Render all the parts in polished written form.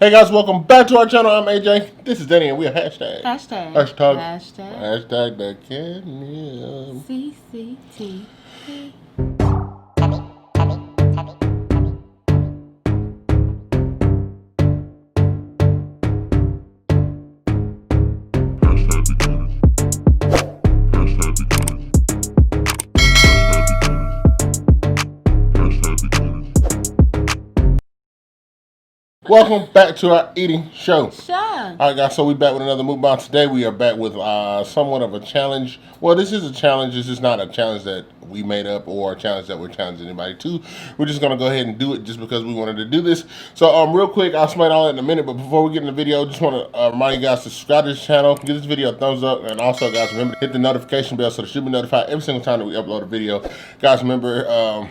Hey guys, welcome back to our channel. I'm AJ. This is Danny, and we are hashtag the Cannon CCTV. Welcome back to our eating show. Sure. Alright guys, so we back with another Mukbang. Today we are back with somewhat of a challenge. Well, this is a challenge. This is not a challenge that we made up or a challenge that we're challenging anybody to. We're just going to go ahead and do it just because we wanted to do this. So real quick, I'll explain all that in a minute, but before we get in the video, just want to remind you guys to subscribe to this channel, give this video a thumbs up, and also guys, remember to hit the notification bell so that you'll be notified every single time that we upload a video. Guys, remember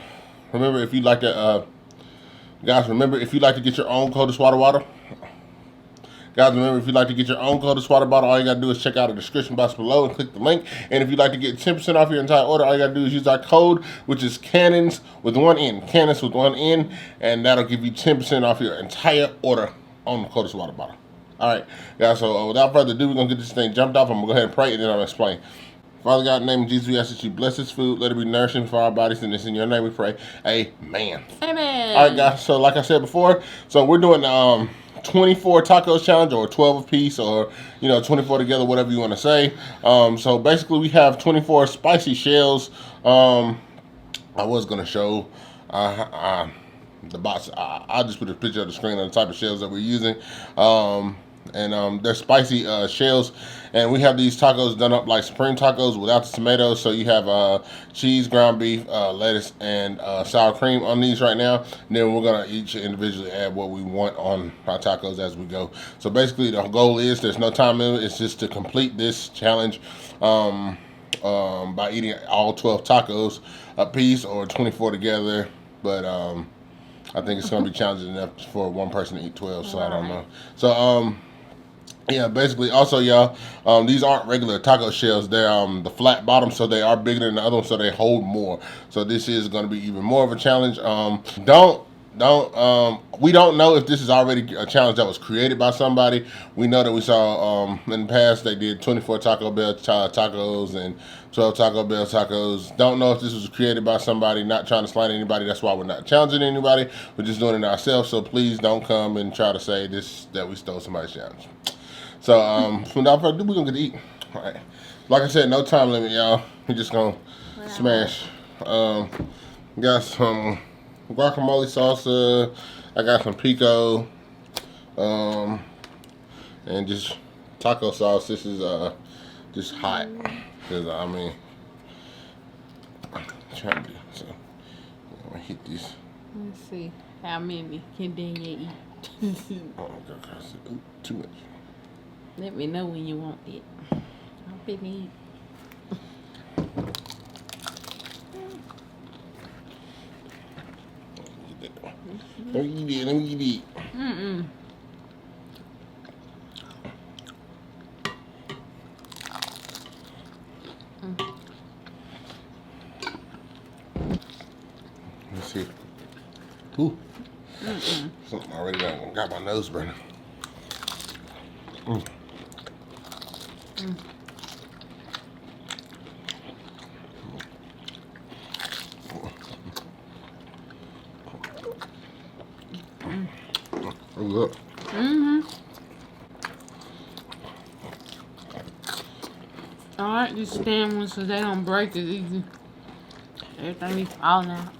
if you'd like to Guys, remember, if you'd like to get your own coldest water bottle, all you got to do is check out the description box below and click the link. And if you'd like to get 10% off your entire order, all you got to do is use our code, which is CANNONS with one N, CANNONS with one N, and that'll give you 10% off your entire order on the coldest water bottle. All right, guys, so without further ado, we're going to get this thing jumped off. I'm going to go ahead and pray, and then I'll explain. Father God, in the name of Jesus, we ask that you bless this food, let it be nourishing for our bodies, and it's in your name we pray. Amen. Amen. All right, guys, so like I said before, so we're doing 24 tacos challenge, or 12 apiece, or 24 together, whatever you want to say. So basically we have 24 spicy shells. I was going to show the box. I'll just put a picture of the screen of the type of shells that we're using. They're spicy shells, and we have these tacos done up like supreme tacos without the tomatoes. So you have cheese, ground beef, lettuce, and sour cream on these right now. And then we're gonna each individually add what we want on our tacos as we go. So basically the goal is, there's no time limit, it's just to complete this challenge by eating all 12 tacos a piece, or 24 together. But I think it's gonna be challenging enough for one person to eat 12, so I don't know. So yeah, basically, also y'all, these aren't regular taco shells. They're the flat bottom, so they are bigger than the other ones, so they hold more. So this is going to be even more of a challenge. We don't know if this is already a challenge that was created by somebody. We know that we saw in the past they did 24 Taco Bell tacos and 12 Taco Bell tacos. Don't know if this was created by somebody. Not trying to slight anybody. That's why we're not challenging anybody. We're just doing it ourselves. So please don't come and try to say that we stole somebody's challenge. So, without further ado, we're going to get to eat. All right. Like I said, no time limit, y'all. We're just going to smash. Got some guacamole salsa. I got some pico. And just taco sauce. This is just hot. Because, I mean, I'm trying to do so. I'm going to hit these. Let's see. How many can Daniel eat? Oh, God. Ooh, too much. Let me know when you want it. I'll be neat. Let me eat it. Let's see. Ooh. Something already got my nose burning. Look. I like these stand ones so they don't break as easy. Everything be falling out.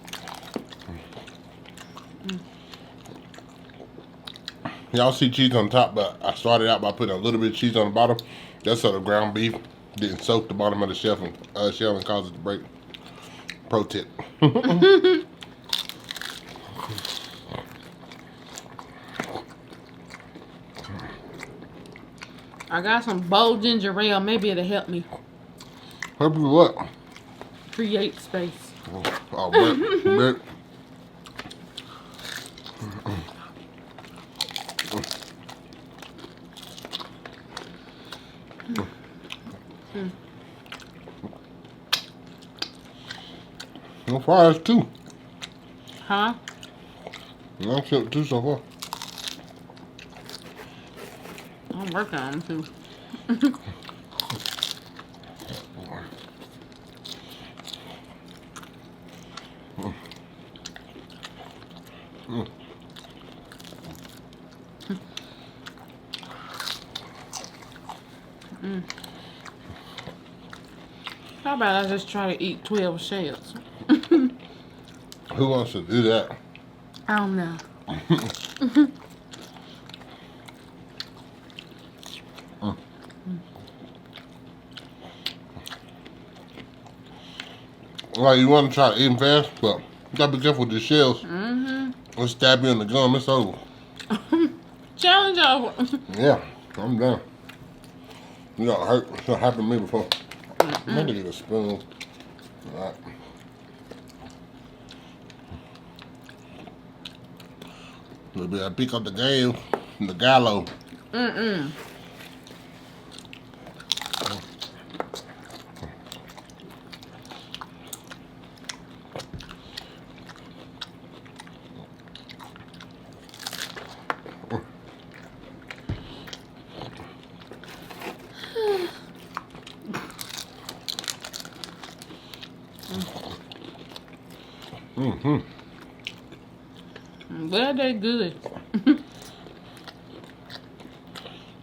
Y'all see cheese on top, but I started out by putting a little bit of cheese on the bottom. That's so the ground beef didn't soak the bottom of the shell and cause it to break. Pro tip. I got some bold ginger ale. Maybe it'll help me. Help you what? Create space. Oh, bet. No fries too. Huh? No, two so far. working on them too. How about I just try to eat 12 shells? Who wants to do that? I don't know. Well, you want to try to eat them fast, but you gotta be careful with the shells. Mm-hmm. It'll stab you in the gum. It's over. Challenge over. Yeah, I'm done. You got hurt. It's not happened to me before. I'm gonna get a spoon. All right. Little bit of pick up the gale, the gallo. Mm-mm. Mm-hmm. Well, they good.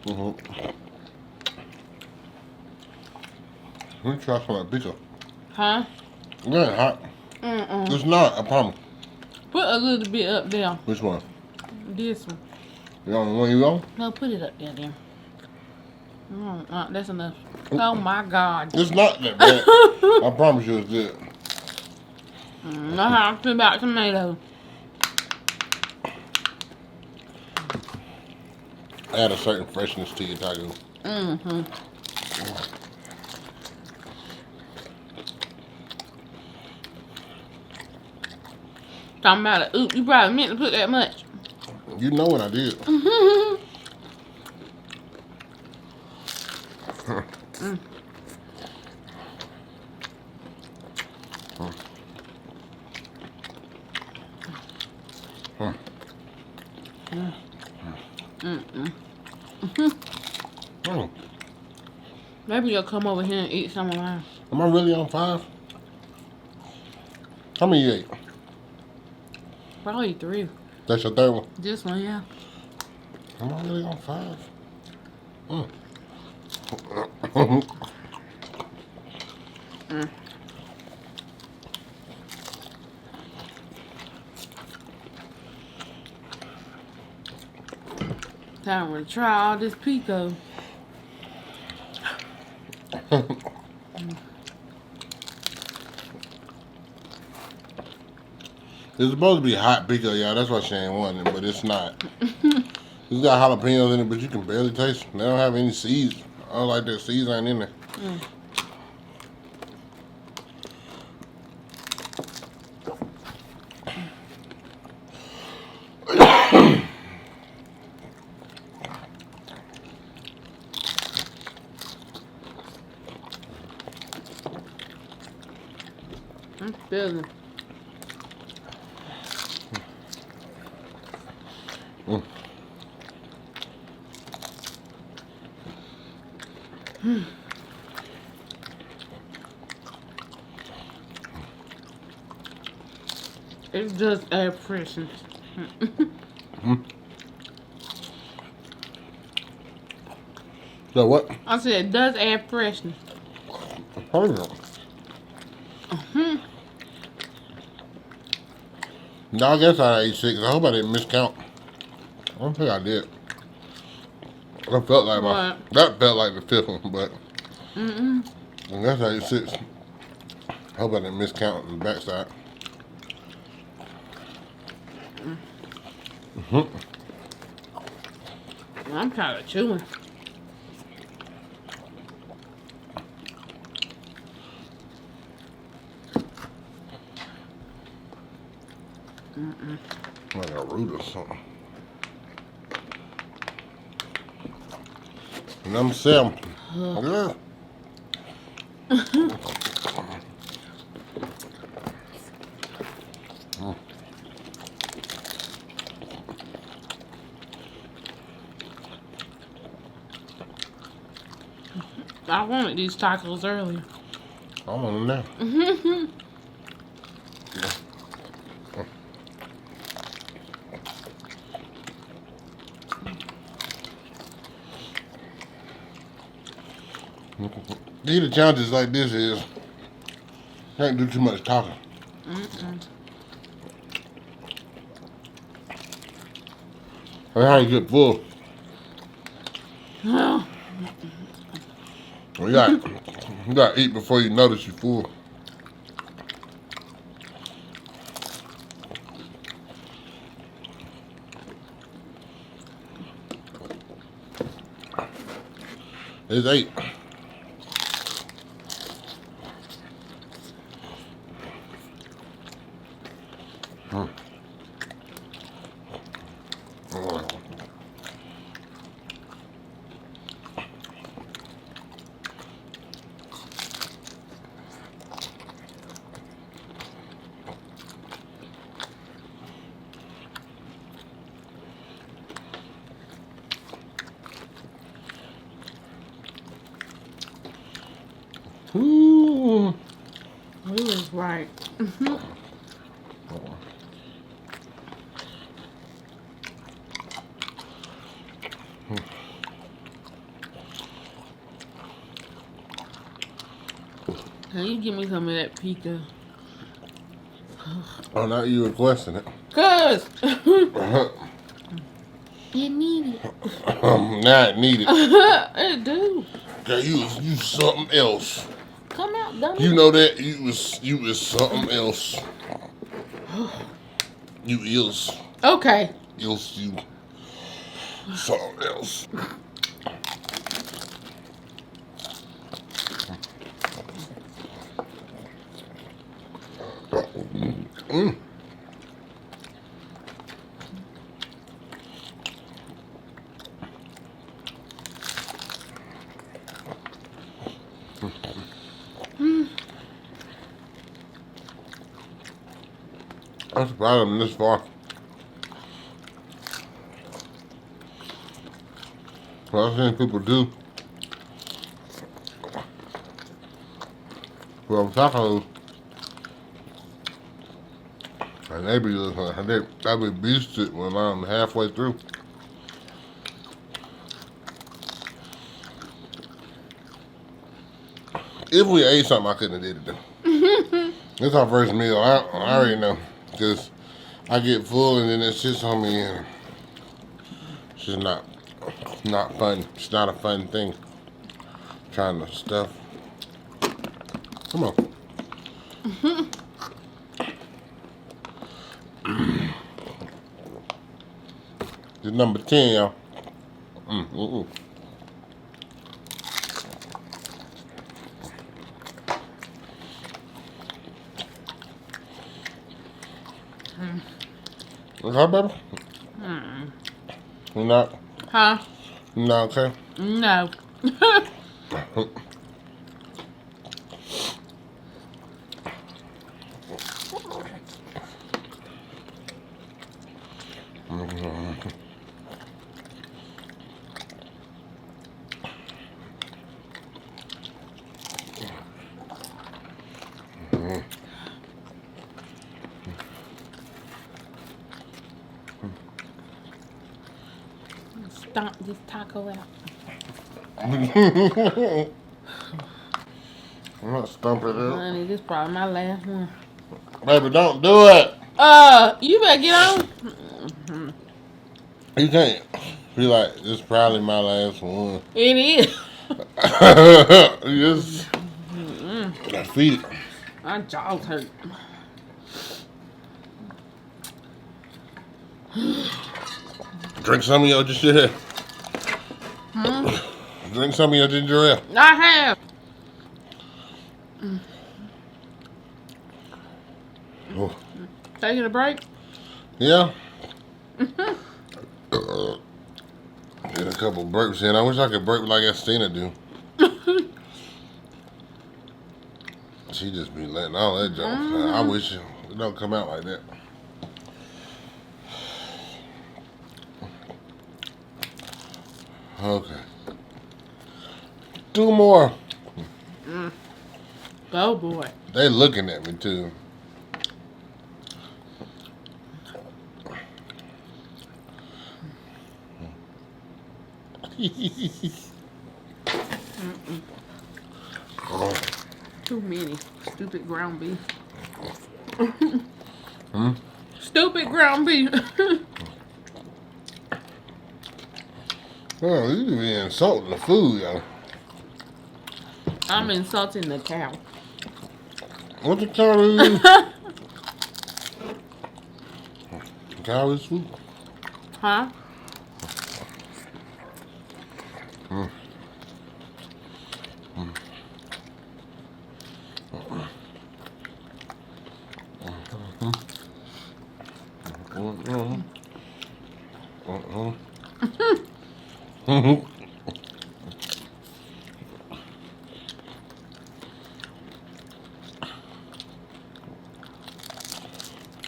Mm-hmm. Let me try some of that pizza. Huh? It ain't hot. Mm-mm. It's not, I promise. Put a little bit up there. Which one? This one. You know the one you want? No, put it up there then. That's enough. Oh my God. It's not that bad. I promise you it's good. Know how I feel about tomato. Add a certain freshness to your taco. Mm-hmm. Talking about it. Oop, you probably meant to put that much. You know what I did. Maybe you'll come over here and eat some of mine. Am I really on 5? How many you ate? Probably 3. That's your third one? This one, yeah. Am I really on 5? Time to try all this pico. It's supposed to be hot pico, y'all. That's why she ain't wanting it, but it's not. It's got jalapenos in it, but you can barely taste them. They don't have any seeds. I don't like that seeds ain't in there. I'm feeling. It does add freshness. So what? I said it does add freshness. Hold on. No, I guess I ate 6. I hope I didn't miscount. I don't think I did. That felt like that felt like the 5th one, but I guess I ate 6. I hope I didn't miscount on the backside. I'm tired of chewing. Like a root or something. Number 7. Yeah. I wanted these tacos earlier. I want them now. See, the challenges like this is can't do too much talking. That's how you get full. You gotta eat before you notice you're full. It's 8. Ooh. He was right. Can you give me some of that pizza? Oh, now you requesting it. Cuz it needed. Now it needed. It do. Okay, you something else. Come out, dummy. You know that you was something else. You is. Okay. You something else. I'm surprised I'm this far. What I've seen people do from tacos, and they be beast it when I'm halfway through. If we ate something, I couldn't have did it though. This our first meal. I already know, because I get full and then it sits on me and it's just not fun. It's not a fun thing. Trying to stuff. Come on. This number 10, y'all. Okay, baby? You not? Huh? You not okay? No. Stomp this taco out. I'm not stumping it out. Honey, this is probably my last one. Baby, don't do it. You better get on. You can't. Be like, this is probably my last one. It is. Just gotta feed it. My jaws hurt. Drink some of your ginger ale. Drink some of your ginger ale. I have. Oh. Taking a break? Yeah. Did a couple burps in. I wish I could burp like Estina do. She just be letting all that junk. I wish it don't come out like that. Okay. 2 more. Go, boy. They looking at me too. Too many. Stupid ground beef. Stupid ground beef. Oh, you be insulting the food, y'all. I'm insulting the cow. What the cow is? Cow is food. Huh?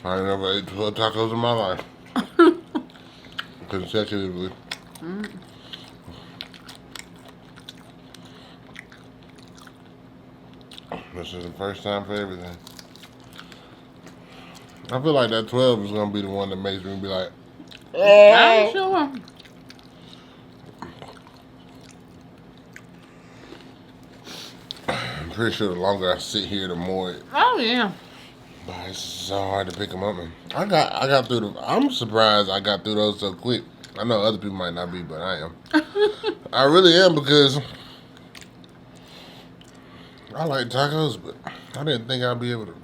I ain't never ate 12 tacos in my life. Consecutively. This is the first time for everything. I feel like that 12 is gonna be the one that makes me be like, I'm sure. I'm pretty sure the longer I sit here, the more it, Oh yeah. but it's so hard to pick them up. Man. I got through the. I'm surprised I got through those so quick. I know other people might not be, but I am. I really am because I like tacos, but I didn't think I'd be able to.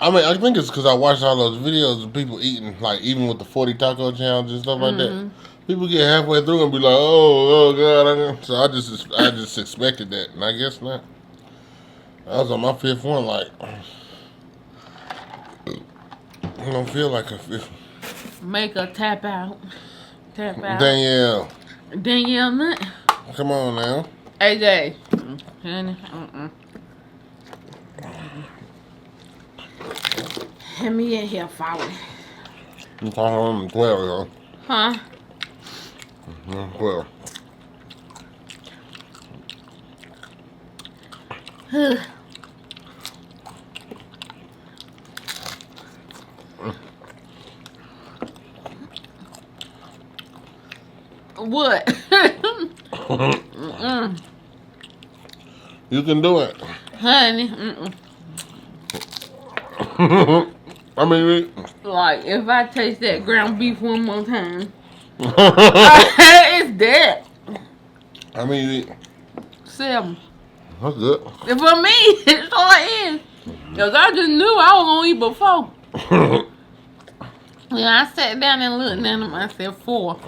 I mean, I think it's because I watched all those videos of people eating, like even with the 40 taco challenge and stuff like that. People get halfway through and be like, "Oh God!" So I just expected that, and I guess not. I was on my 5th one, like I don't feel like a 5th. Make a tap out. Tap out. Danielle, Nut. come on now. AJ. Honey. Let me in here, follow. I'm talking 12, y'all. Huh? 12. What? You can do it. Honey. I mean, Like, if I taste that ground beef one more time, it's dead. I mean, 7. that's good. And for me, it's all it is. Because I just knew I was going to eat before. Yeah, I sat down and looked at them. I said 4.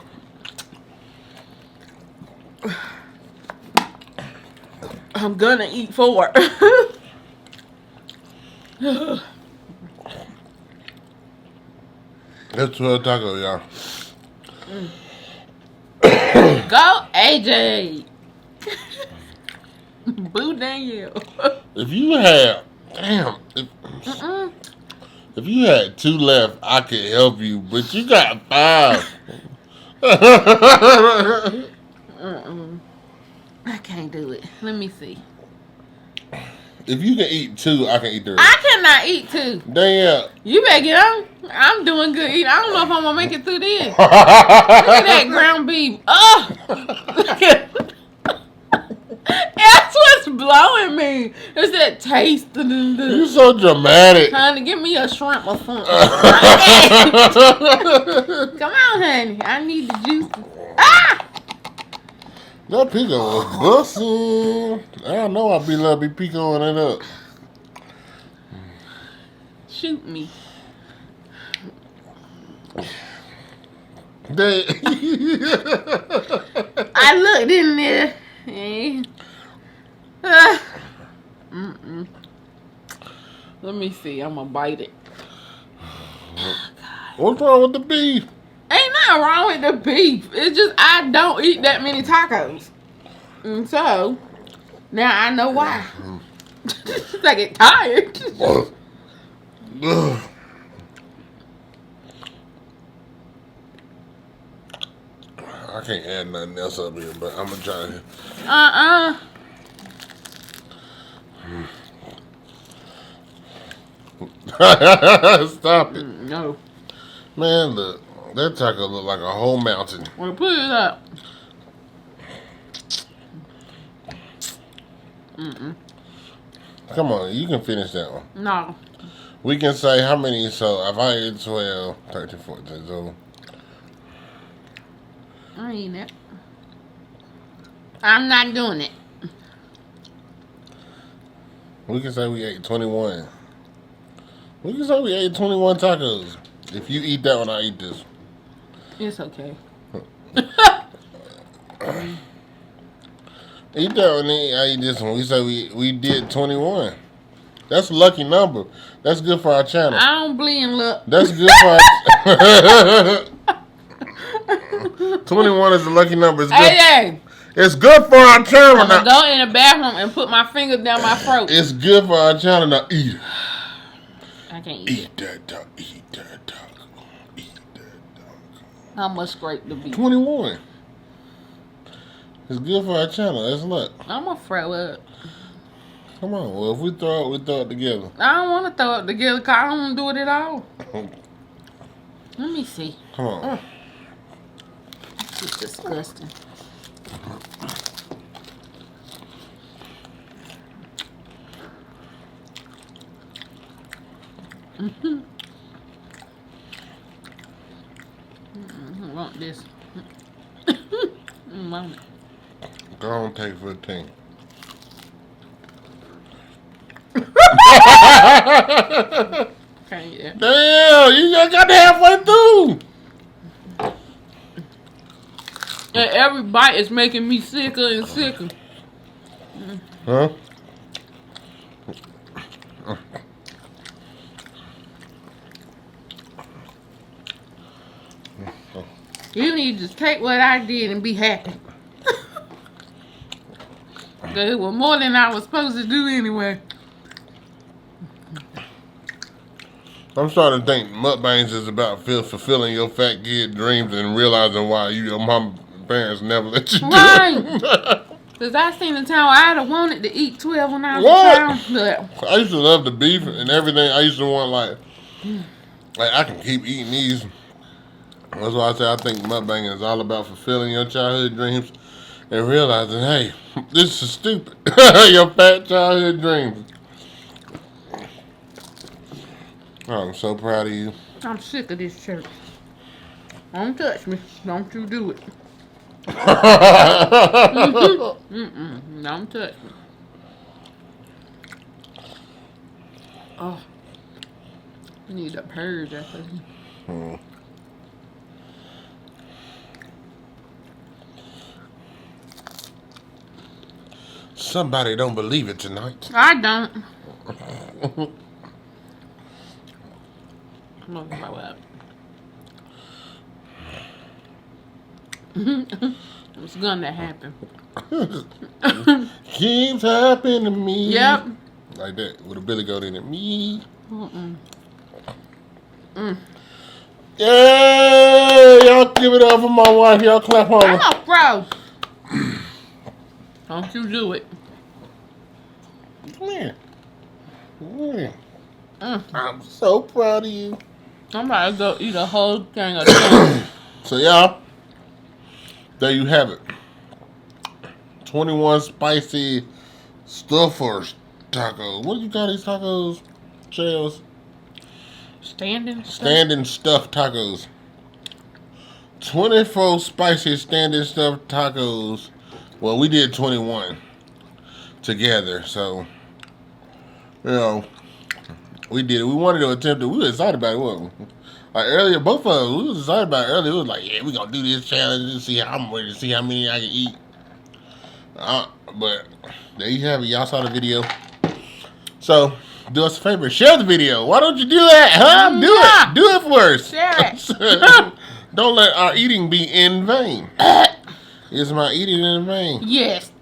I'm going to eat 4. That's 12 tacos, y'all. Go, AJ. Boo Danielle. If you had, if you had 2 left, I could help you, but you got 5. I can't do it. Let me see. If you can eat 2, I can eat the rest. I cannot eat 2. Danielle. You better get on. I'm doing good eating. I don't know if I'm going to make it through this. Look at that ground beef. Oh! Look at That's what's blowing me. It's that taste. You're so dramatic. Honey, give me a shrimp or something. Come on, honey. I need the juice. Ah! That pico was busting. I don't know I be love be picoing it up. Shoot me. I looked in there. Let me see. I'm going to bite it. What's wrong with the beef? Ain't nothing wrong with the beef. It's just I don't eat that many tacos. And so, now I know why. I get tired. I can't add nothing else up here, but I'm gonna try. Stop it. No. Man, look. That taco look like a whole mountain. Well, put it up. Come on, you can finish that one. No. We can say how many, so if I eat 12, 13, 14, so. I ain't it. I'm not doing it. We can say we ate 21. We can say we ate 21 tacos. If you eat that one, I eat this. It's okay. Eat that one, I eat this one. We say we did 21. That's a lucky number. That's good for our channel. I don't believe in luck. That's good for our 21 is a lucky number. It's good. Hey, It's good for our channel I'm now. gonna go in the bathroom and put my finger down my throat. It's good for our channel now. Eat it. I can't eat Eat that taco. Eat that taco. Eat that taco. How much scrape the beef? 21. It's good for our channel. That's luck. I'm gonna throw up. Come on. Well, if we throw it together. I don't want to throw it together because I don't want to do it at all. Let me see. Come on. This is disgusting. I want this. I want it. Go on, take 15. Can't eat that. Damn, you just got halfway through. And every bite is making me sicker and sicker. Huh? You need to take what I did and be happy. It was more than I was supposed to do anyway. I'm starting to think mukbangs is about fulfilling your fat kid dreams and realizing why your mom and parents never let you do Right. it. Because I seen the time I'd have wanted to eat 12 when I was What? a child. But I used to love the beef and everything. I used to want like I can keep eating these. That's why I say I think mukbang is all about fulfilling your childhood dreams and realizing, hey, this is stupid. Your fat childhood dreams. Oh, I'm so proud of you. I'm sick of this church. Don't touch me. Don't you do it. Don't touch me. Oh. I need a purge after this. Somebody don't believe it tonight. I don't. I'm gonna throw up. It's gonna happen. Keeps happening to me. Yep. Like that, with a billy goat in it. Me. Yeah, y'all give it up for my wife. Y'all clap on her. Oh, bro. Don't you do it. Come here. Come here. I'm so proud of you. I'm about to go eat a whole thing of chicken. So, y'all, there you have it. 21 spicy stuffers tacos. What do you call these tacos? Shells? Standing stuff? Standing stuffed tacos. 24 spicy standing stuffed tacos. Well, we did 21 together, so, you know, we did it. We wanted to attempt it. We were excited about it, wasn't we? Like earlier, both of us, we was excited about it earlier. We was like, yeah, we gonna do this challenge and see how I'm ready to see how many I can eat. But there you have it. Y'all saw the video. So, do us a favor. Share the video. Why don't you do that, huh? Do it. Do it for us. Share it. Don't let our eating be in vain. Is my eating in vain? Yes.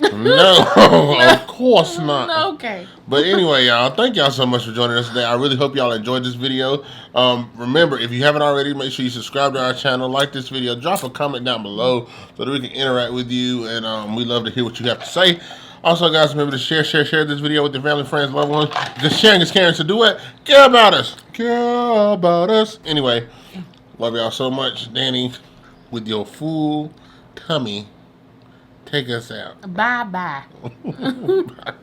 No, of course not. Okay. But anyway, y'all, thank y'all so much for joining us today. I really hope y'all enjoyed this video. Remember, if you haven't already, make sure you subscribe to our channel, like this video, drop a comment down below so that we can interact with you, and we love to hear what you have to say. Also, guys, remember to share this video with your family, friends, loved ones. Just sharing is caring, so do it. Care about us. Care about us. Anyway, love y'all so much. Danny, with your full tummy, take us out. Bye-bye. Bye.